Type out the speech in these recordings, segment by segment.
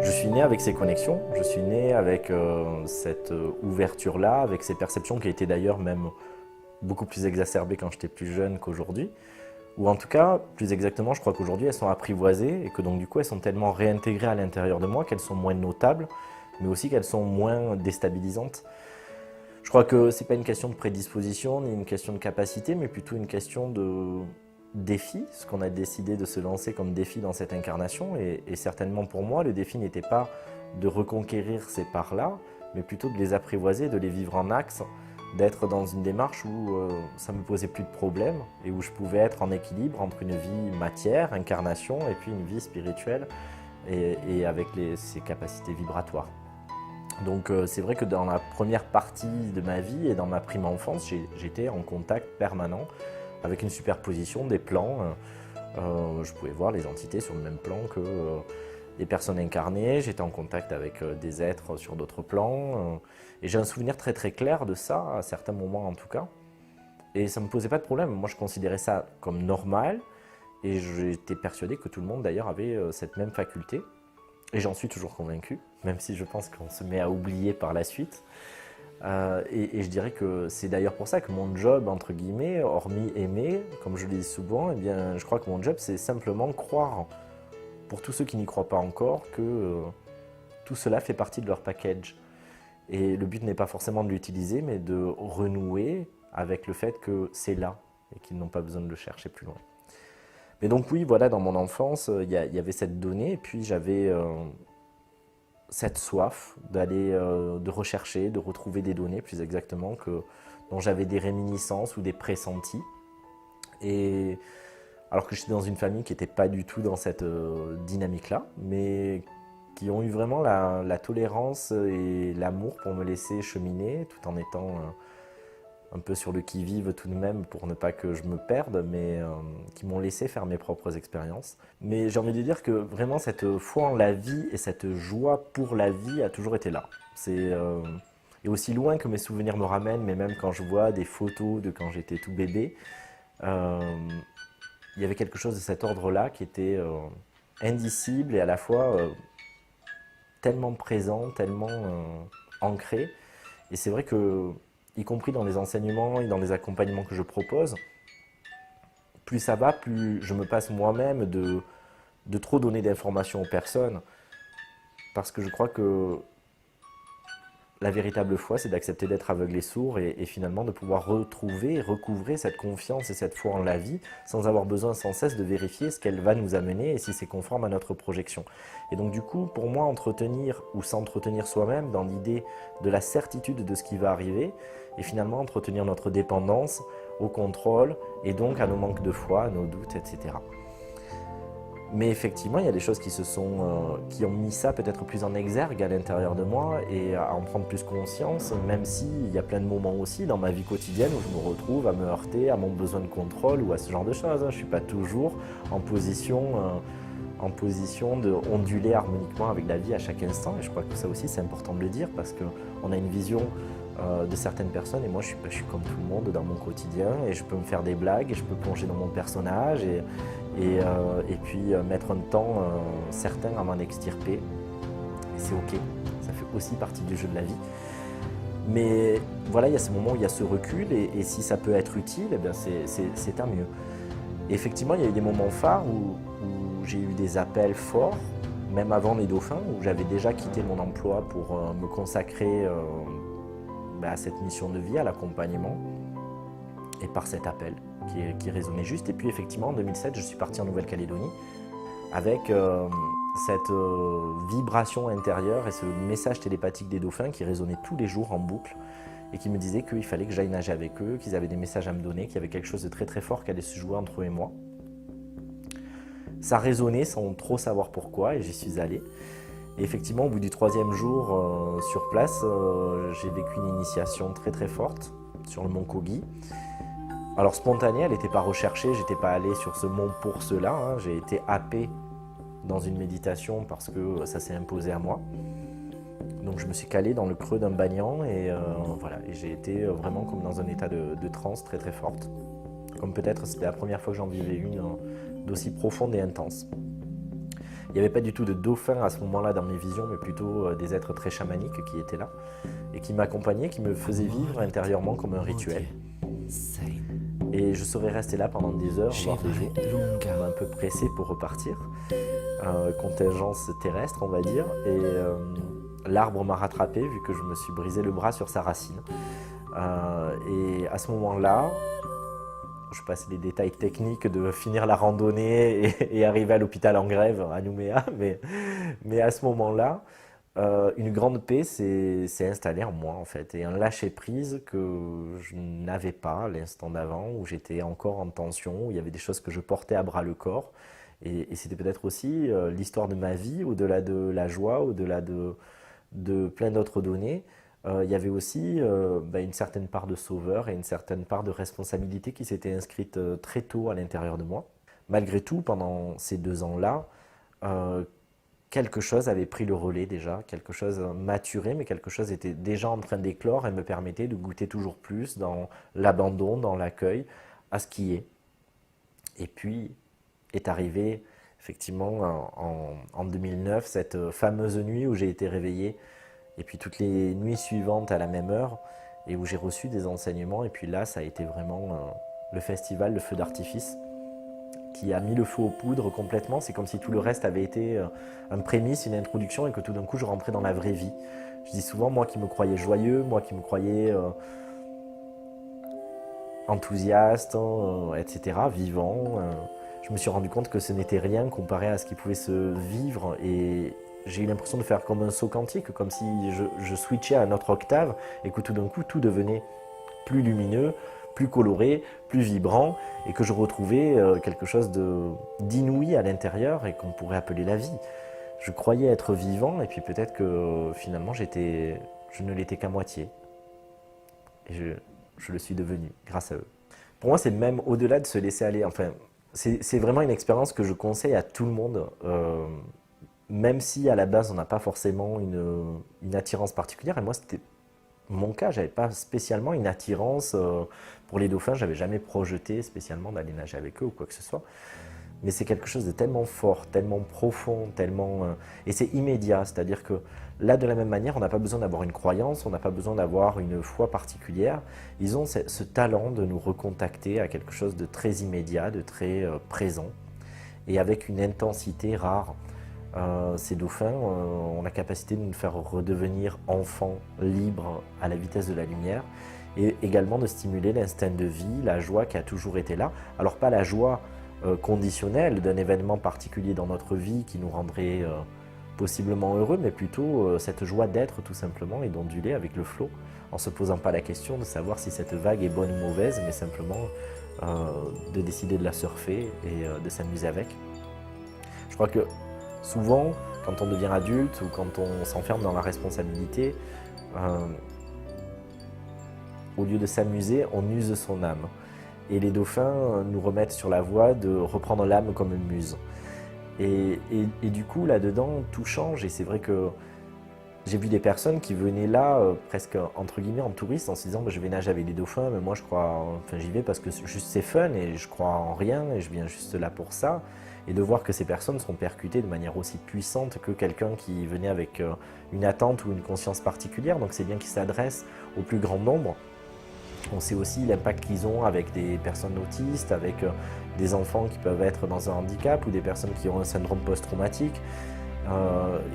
Je suis né avec ces connexions, je suis né avec cette ouverture-là, avec ces perceptions qui étaient d'ailleurs même beaucoup plus exacerbées quand j'étais plus jeune qu'aujourd'hui. Ou en tout cas, plus exactement, je crois qu'aujourd'hui elles sont apprivoisées et que donc du coup elles sont tellement réintégrées à l'intérieur de moi qu'elles sont moins notables, mais aussi qu'elles sont moins déstabilisantes. Je crois que c'est pas une question de prédisposition ni une question de capacité, mais plutôt une question de défi, ce qu'on a décidé de se lancer comme défi dans cette incarnation. Et certainement pour moi, le défi n'était pas de reconquérir ces parts-là, mais plutôt de les apprivoiser, de les vivre en axe, d'être dans une démarche où ça ne me posait plus de problèmes et où je pouvais être en équilibre entre une vie matière, incarnation, et puis une vie spirituelle et avec ses capacités vibratoires. Donc c'est vrai que dans la première partie de ma vie et dans ma prime enfance, j'étais en contact permanent avec une superposition des plans. Je pouvais voir les entités sur le même plan que des personnes incarnées. J'étais en contact avec des êtres sur d'autres plans. Et j'ai un souvenir très très clair de ça, à certains moments en tout cas. Et ça ne me posait pas de problème. Moi, je considérais ça comme normal. Et j'étais persuadé que tout le monde d'ailleurs avait cette même faculté. Et j'en suis toujours convaincu, même si je pense qu'on se met à oublier par la suite. Et je dirais que c'est d'ailleurs pour ça que mon job, entre guillemets, hormis aimer, comme je le dis souvent, eh bien, je crois que mon job, c'est simplement croire, pour tous ceux qui n'y croient pas encore, que tout cela fait partie de leur package. Et le but n'est pas forcément de l'utiliser, mais de renouer avec le fait que c'est là et qu'ils n'ont pas besoin de le chercher plus loin. Mais donc oui, voilà, dans mon enfance, il y avait cette donnée, et puis j'avais cette soif d'aller, de rechercher, de retrouver des données, plus exactement, dont j'avais des réminiscences ou des pressentis. Et alors que j'étais dans une famille qui n'était pas du tout dans cette dynamique-là, mais qui ont eu vraiment la tolérance et l'amour pour me laisser cheminer, tout en étant un peu sur le qui-vive tout de même pour ne pas que je me perde, mais qui m'ont laissé faire mes propres expériences. Mais j'ai envie de dire que vraiment cette foi en la vie et cette joie pour la vie a toujours été là. Et aussi loin que mes souvenirs me ramènent, mais même quand je vois des photos de quand j'étais tout bébé, il y avait quelque chose de cet ordre-là qui était indicible et à la fois tellement présent, tellement ancré. Et c'est vrai que y compris dans les enseignements et dans les accompagnements que je propose, plus ça va, plus je me passe moi-même de trop donner d'informations aux personnes. Parce que je crois que la véritable foi, c'est d'accepter d'être aveugle et sourd et finalement de pouvoir retrouver et recouvrer cette confiance et cette foi en la vie sans avoir besoin sans cesse de vérifier ce qu'elle va nous amener et si c'est conforme à notre projection. Et donc du coup, pour moi, entretenir ou s'entretenir soi-même dans l'idée de la certitude de ce qui va arriver et finalement entretenir notre dépendance au contrôle et donc à nos manques de foi, à nos doutes, etc. Mais effectivement, il y a des choses qui ont mis ça peut-être plus en exergue à l'intérieur de moi et à en prendre plus conscience, même s'il y a plein de moments aussi dans ma vie quotidienne où je me retrouve à me heurter à mon besoin de contrôle ou à ce genre de choses. Je ne suis pas toujours en position de onduler harmoniquement avec la vie à chaque instant. Et je crois que ça aussi, c'est important de le dire parce qu'on a une vision de certaines personnes et moi je suis comme tout le monde dans mon quotidien et je peux me faire des blagues et je peux plonger dans mon personnage et puis mettre un temps certain à m'en extirper et c'est ok, ça fait aussi partie du jeu de la vie. Mais voilà, il y a ce moment où il y a ce recul et si ça peut être utile, eh bien c'est tant mieux. Et effectivement, il y a eu des moments phares où j'ai eu des appels forts, même avant les dauphins, où j'avais déjà quitté mon emploi pour me consacrer à cette mission de vie, à l'accompagnement, et par cet appel qui résonnait juste. Et puis effectivement, en 2007, je suis parti en Nouvelle-Calédonie avec cette vibration intérieure et ce message télépathique des dauphins qui résonnait tous les jours en boucle et qui me disait qu'il fallait que j'aille nager avec eux, qu'ils avaient des messages à me donner, qu'il y avait quelque chose de très très fort qui allait se jouer entre eux et moi. Ça résonnait sans trop savoir pourquoi et j'y suis allé. Et effectivement, au bout du 3e jour sur place, j'ai vécu une initiation très très forte sur le mont Kogi. Alors spontanée, elle n'était pas recherchée, je n'étais pas allé sur ce mont pour cela, hein. J'ai été happé dans une méditation parce que ça s'est imposé à moi. Donc je me suis calé dans le creux d'un banyan et voilà, et j'ai été vraiment comme dans un état de transe très très forte. Comme peut-être c'était la première fois que j'en vivais une d'aussi profonde et intense. Il n'y avait pas du tout de dauphin à ce moment-là dans mes visions, mais plutôt des êtres très chamaniques qui étaient là et qui m'accompagnaient, qui me faisaient vivre intérieurement comme un rituel. Et je serais resté là pendant des heures, voire des jours, un peu pressé pour repartir. Contingence terrestre, on va dire. Et l'arbre m'a rattrapé vu que je me suis brisé le bras sur sa racine. Et à ce moment-là, je passe les détails techniques de finir la randonnée et arriver à l'hôpital en grève à Nouméa, mais à ce moment-là, une grande paix s'est installée en moi en fait, et un lâcher-prise que je n'avais pas l'instant d'avant, où j'étais encore en tension, où il y avait des choses que je portais à bras le corps, et c'était peut-être aussi l'histoire de ma vie, au-delà de la joie, au-delà de plein d'autres données. Il y avait aussi une certaine part de sauveur et une certaine part de responsabilité qui s'était inscrite très tôt à l'intérieur de moi. Malgré tout, pendant ces 2 ans-là, quelque chose avait pris le relais déjà, quelque chose maturé, mais quelque chose était déjà en train d'éclore et me permettait de goûter toujours plus dans l'abandon, dans l'accueil, à ce qui est. Et puis est arrivé effectivement en 2009 cette fameuse nuit où j'ai été réveillé, et puis toutes les nuits suivantes à la même heure, et où j'ai reçu des enseignements, et puis là ça a été vraiment le festival, le feu d'artifice, qui a mis le feu aux poudres complètement. C'est comme si tout le reste avait été un prémisse, une introduction, et que tout d'un coup je rentrais dans la vraie vie. Je dis souvent, moi qui me croyais joyeux, moi qui me croyais enthousiaste, etc., vivant, je me suis rendu compte que ce n'était rien comparé à ce qui pouvait se vivre, et j'ai eu l'impression de faire comme un saut quantique, comme si je switchais à une autre octave, et que tout d'un coup tout devenait plus lumineux, plus coloré, plus vibrant, et que je retrouvais quelque chose d'inouï à l'intérieur et qu'on pourrait appeler la vie. Je croyais être vivant, et puis peut-être que finalement je ne l'étais qu'à moitié. Et je le suis devenu grâce à eux. Pour moi, c'est même au-delà de se laisser aller. Enfin, c'est vraiment une expérience que je conseille à tout le monde, même si à la base on n'a pas forcément une attirance particulière. Et moi, c'était mon cas, j'avais pas spécialement une attirance pour les dauphins, j'avais jamais projeté spécialement d'aller nager avec eux ou quoi que ce soit. Mais c'est quelque chose de tellement fort, tellement profond, et c'est immédiat, c'est-à-dire que là, de la même manière, on n'a pas besoin d'avoir une croyance, on n'a pas besoin d'avoir une foi particulière. Ils ont ce talent de nous recontacter à quelque chose de très immédiat, de très présent, et avec une intensité rare. Ces dauphins ont la capacité de nous faire redevenir enfants libres à la vitesse de la lumière, et également de stimuler l'instinct de vie, la joie qui a toujours été là. Alors pas la joie conditionnelle d'un événement particulier dans notre vie qui nous rendrait possiblement heureux, mais plutôt cette joie d'être tout simplement et d'onduler avec le flot, en ne se posant pas la question de savoir si cette vague est bonne ou mauvaise, mais simplement de décider de la surfer et de s'amuser avec. Je crois que souvent, quand on devient adulte ou quand on s'enferme dans la responsabilité, au lieu de s'amuser, on use son âme. Et les dauphins nous remettent sur la voie de reprendre l'âme comme une muse. Et du coup, là-dedans, tout change. Et c'est vrai que j'ai vu des personnes qui venaient là, presque entre guillemets en touriste, en se disant je vais nager avec des dauphins, mais moi j'y vais parce que juste c'est fun et je crois en rien et je viens juste là pour ça. Et de voir que ces personnes sont percutées de manière aussi puissante que quelqu'un qui venait avec une attente ou une conscience particulière. Donc c'est bien qu'ils s'adressent au plus grand nombre. On sait aussi l'impact qu'ils ont avec des personnes autistes, avec des enfants qui peuvent être dans un handicap ou des personnes qui ont un syndrome post-traumatique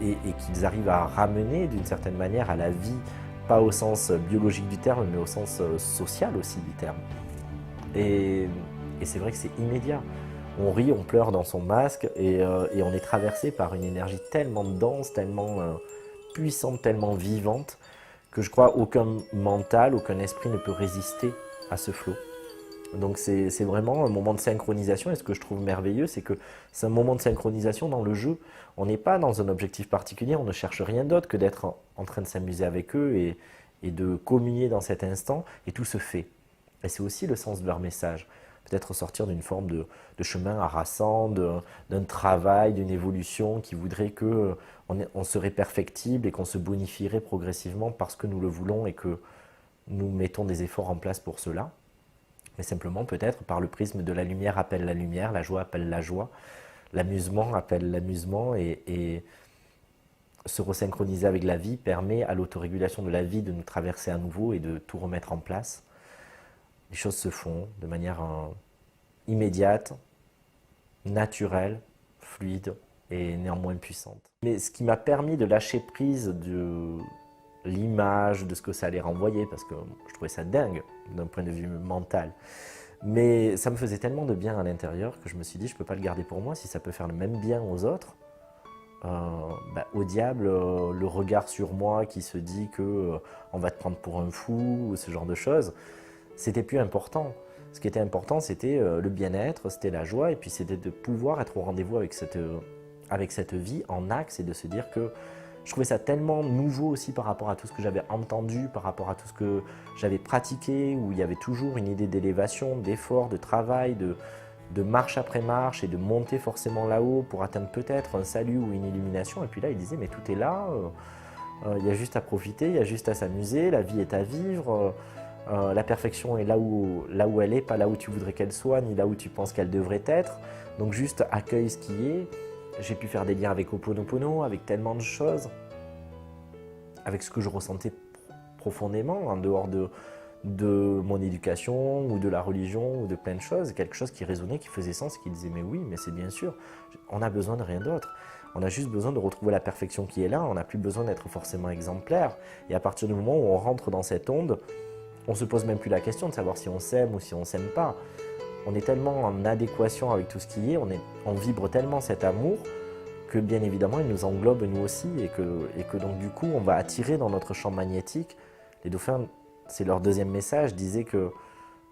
et qu'ils arrivent à ramener d'une certaine manière à la vie, pas au sens biologique du terme, mais au sens social aussi du terme. Et c'est vrai que c'est immédiat. On rit, on pleure dans son masque et on est traversé par une énergie tellement dense, tellement puissante, tellement vivante, que je crois aucun mental, aucun esprit ne peut résister à ce flot. Donc c'est vraiment un moment de synchronisation, et ce que je trouve merveilleux, c'est que c'est un moment de synchronisation dans le jeu. On n'est pas dans un objectif particulier, on ne cherche rien d'autre que d'être en train de s'amuser avec eux et de communier dans cet instant, et tout se fait. Et c'est aussi le sens de leur message. Peut-être sortir d'une forme de chemin harassant, d'un travail, d'une évolution qui voudrait qu'on serait perfectible et qu'on se bonifierait progressivement parce que nous le voulons et que nous mettons des efforts en place pour cela. Mais simplement peut-être par le prisme de la lumière appelle la lumière, la joie appelle la joie, l'amusement appelle l'amusement et se resynchroniser avec la vie permet à l'autorégulation de la vie de nous traverser à nouveau et de tout remettre en place. Les choses se font de manière immédiate, naturelle, fluide et néanmoins puissante. Mais ce qui m'a permis de lâcher prise de l'image, de ce que ça allait renvoyer, parce que je trouvais ça dingue d'un point de vue mental. Mais ça me faisait tellement de bien à l'intérieur que je me suis dit, je ne peux pas le garder pour moi. Si ça peut faire le même bien aux autres, au diable le regard sur moi qui se dit que on va te prendre pour un fou, ou ce genre de choses, c'était plus important. Ce qui était important, c'était le bien-être, c'était la joie, et puis c'était de pouvoir être au rendez-vous avec cette vie en axe et de se dire que je trouvais ça tellement nouveau aussi par rapport à tout ce que j'avais entendu, par rapport à tout ce que j'avais pratiqué, où il y avait toujours une idée d'élévation, d'effort, de travail, de marche après marche et de monter forcément là-haut pour atteindre peut-être un salut ou une illumination. Et puis là, il disait, mais tout est là, il y a juste à profiter, il y a juste à s'amuser, la vie est à vivre, la perfection est là où elle est, pas là où tu voudrais qu'elle soit, ni là où tu penses qu'elle devrait être. Donc juste accueille ce qui est. J'ai pu faire des liens avec Ho'oponopono, avec tellement de choses, avec ce que je ressentais profondément, en dehors de mon éducation, ou de la religion, ou de plein de choses, quelque chose qui résonnait, qui faisait sens, qui disait mais oui, mais c'est bien sûr, on n'a besoin de rien d'autre. On a juste besoin de retrouver la perfection qui est là, on n'a plus besoin d'être forcément exemplaire. Et à partir du moment où on rentre dans cette onde, on ne se pose même plus la question de savoir si on s'aime ou si on ne s'aime pas. On est tellement en adéquation avec tout ce qui est, on vibre tellement cet amour que bien évidemment il nous englobe nous aussi et que donc du coup on va attirer dans notre champ magnétique. Les dauphins, c'est leur deuxième message,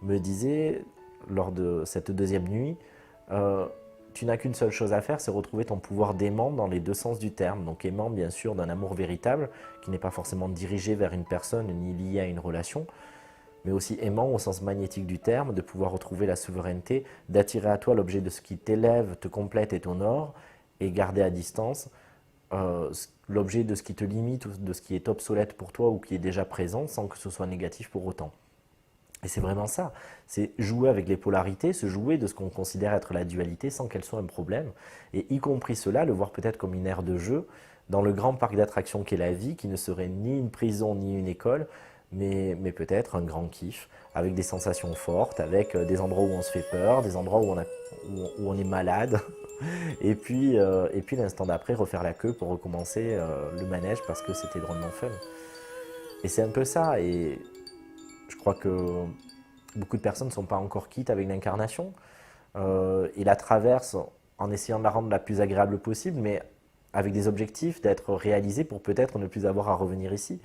me disait lors de cette deuxième nuit, tu n'as qu'une seule chose à faire, c'est retrouver ton pouvoir d'aimant dans les deux sens du terme. Donc aimant bien sûr d'un amour véritable qui n'est pas forcément dirigé vers une personne ni lié à une relation, mais aussi aimant au sens magnétique du terme, de pouvoir retrouver la souveraineté, d'attirer à toi l'objet de ce qui t'élève, te complète et t'honore, et garder à distance l'objet de ce qui te limite ou de ce qui est obsolète pour toi ou qui est déjà présent sans que ce soit négatif pour autant. Et c'est vraiment ça, c'est jouer avec les polarités, se jouer de ce qu'on considère être la dualité sans qu'elle soit un problème, et y compris cela, le voir peut-être comme une aire de jeu dans le grand parc d'attractions qu'est la vie, qui ne serait ni une prison ni une école, mais peut-être un grand kiff, avec des sensations fortes, avec des endroits où on se fait peur, des endroits où on est malade, et puis l'instant d'après, refaire la queue pour recommencer le manège parce que c'était drôlement fun. Et c'est un peu ça, et je crois que beaucoup de personnes ne sont pas encore quittes avec l'incarnation, et la traversent en essayant de la rendre la plus agréable possible, mais avec des objectifs d'être réalisés pour peut-être ne plus avoir à revenir ici.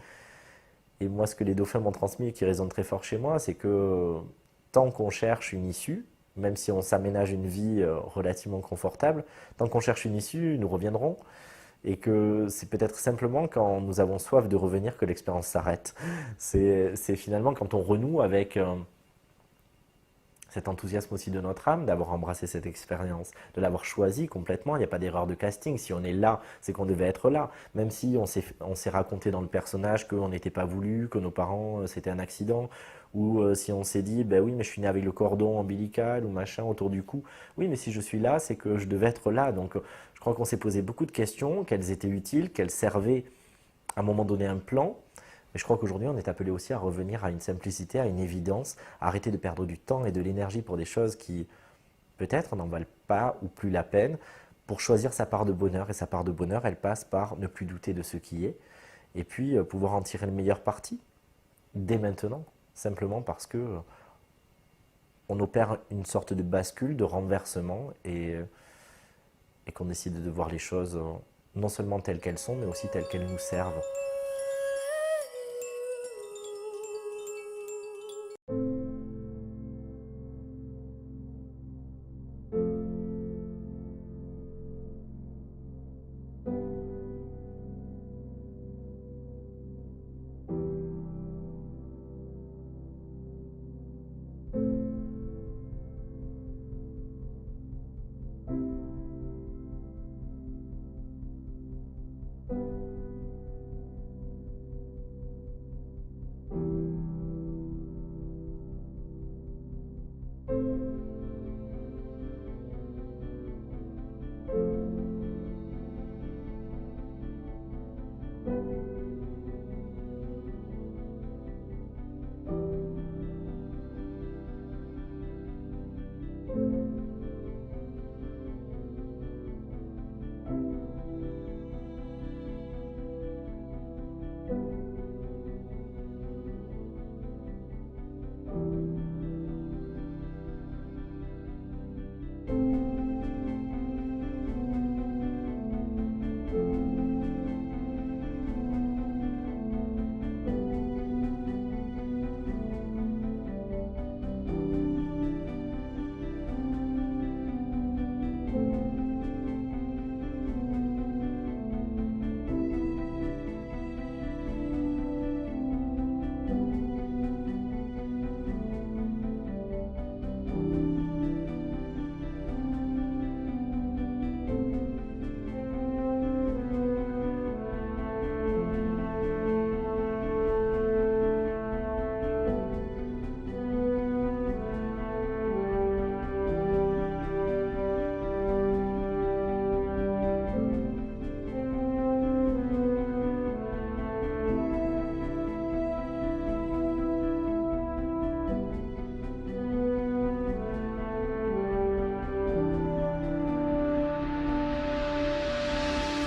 Et moi, ce que les dauphins m'ont transmis et qui résonne très fort chez moi, c'est que tant qu'on cherche une issue, même si on s'aménage une vie relativement confortable, tant qu'on cherche une issue, nous reviendrons. Et que c'est peut-être simplement quand nous avons soif de revenir que l'expérience s'arrête. C'est finalement quand on renoue avec cet enthousiasme aussi de notre âme, d'avoir embrassé cette expérience, de l'avoir choisi complètement. Il n'y a pas d'erreur de casting. Si on est là, c'est qu'on devait être là. Même si on s'est raconté dans le personnage qu'on n'était pas voulu, que nos parents, c'était un accident, ou si on s'est dit, ben oui, mais je suis né avec le cordon ombilical ou machin autour du cou. Oui, mais si je suis là, c'est que je devais être là. Donc je crois qu'on s'est posé beaucoup de questions, qu'elles étaient utiles, qu'elles servaient à un moment donné un plan. Mais je crois qu'aujourd'hui, on est appelé aussi à revenir à une simplicité, à une évidence, à arrêter de perdre du temps et de l'énergie pour des choses qui, peut-être, n'en valent pas ou plus la peine, pour choisir sa part de bonheur. Et sa part de bonheur, elle passe par ne plus douter de ce qui est, et puis pouvoir en tirer le meilleur parti, dès maintenant, simplement parce que on opère une sorte de bascule, de renversement, et qu'on décide de voir les choses non seulement telles qu'elles sont, mais aussi telles qu'elles nous servent.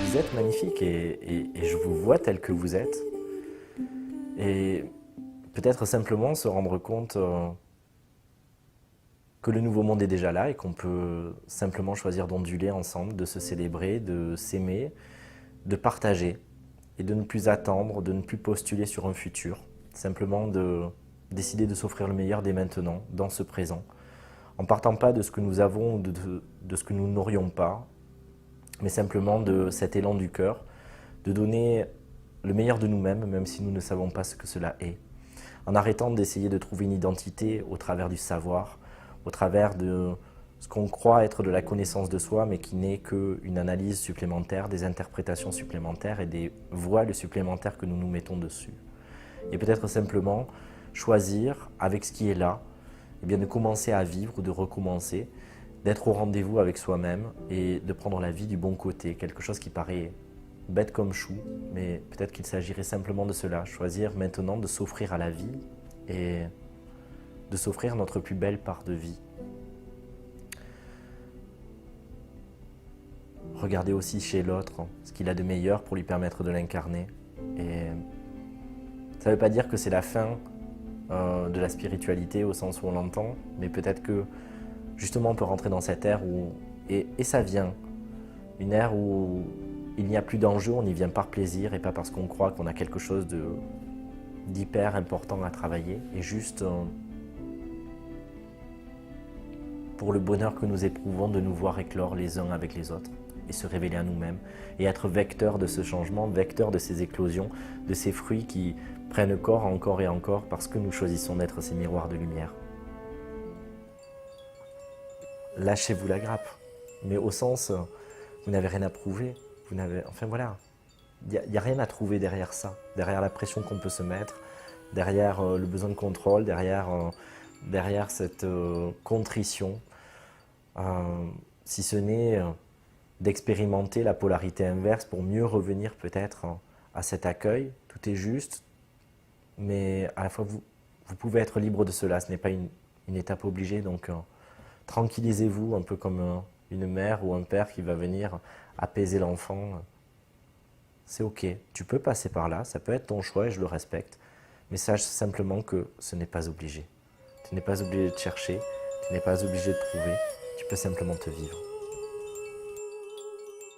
vous êtes magnifique et je vous vois tel que vous êtes. Et peut-être simplement se rendre compte que le nouveau monde est déjà là et qu'on peut simplement choisir d'onduler ensemble, de se célébrer, de s'aimer, de partager et de ne plus attendre, de ne plus postuler sur un futur. Simplement de décider de s'offrir le meilleur dès maintenant, dans ce présent, en partant pas de ce que nous avons ou de ce que nous n'aurions pas, mais simplement de cet élan du cœur, de donner le meilleur de nous-mêmes, même si nous ne savons pas ce que cela est, en arrêtant d'essayer de trouver une identité au travers du savoir, au travers de ce qu'on croit être de la connaissance de soi, mais qui n'est qu'une analyse supplémentaire, des interprétations supplémentaires et des voiles supplémentaires que nous nous mettons dessus. Et peut-être simplement choisir, avec ce qui est là, eh bien de commencer à vivre ou de recommencer, d'être au rendez-vous avec soi-même et de prendre la vie du bon côté, quelque chose qui paraît bête comme chou, mais peut-être qu'il s'agirait simplement de cela, choisir maintenant de s'offrir à la vie et de s'offrir notre plus belle part de vie. Regardez aussi chez l'autre ce qu'il a de meilleur pour lui permettre de l'incarner. Et ça ne veut pas dire que c'est la fin de la spiritualité au sens où on l'entend, mais peut-être que justement on peut rentrer dans cette ère où, et ça vient, une ère où il n'y a plus d'enjeu, on y vient par plaisir et pas parce qu'on croit qu'on a quelque chose d'hyper important à travailler, et juste pour le bonheur que nous éprouvons de nous voir éclore les uns avec les autres et se révéler à nous-mêmes et être vecteur de ce changement, vecteur de ces éclosions, de ces fruits qui prennent corps encore et encore parce que nous choisissons d'être ces miroirs de lumière. Lâchez-vous la grappe, mais au sens, vous n'avez rien à prouver, enfin voilà, il n'y a rien à trouver derrière ça, derrière la pression qu'on peut se mettre, derrière le besoin de contrôle, derrière cette contrition, si ce n'est d'expérimenter la polarité inverse pour mieux revenir peut-être à cet accueil. Tout est juste, mais à la fois vous pouvez être libre de cela, ce n'est pas une étape obligée, donc tranquillisez-vous un peu comme une mère ou un père qui va venir apaiser l'enfant. C'est ok, tu peux passer par là, ça peut être ton choix et je le respecte, mais sache simplement que ce n'est pas obligé. Tu n'es pas obligé de chercher, tu n'es pas obligé de prouver, tu peux simplement te vivre.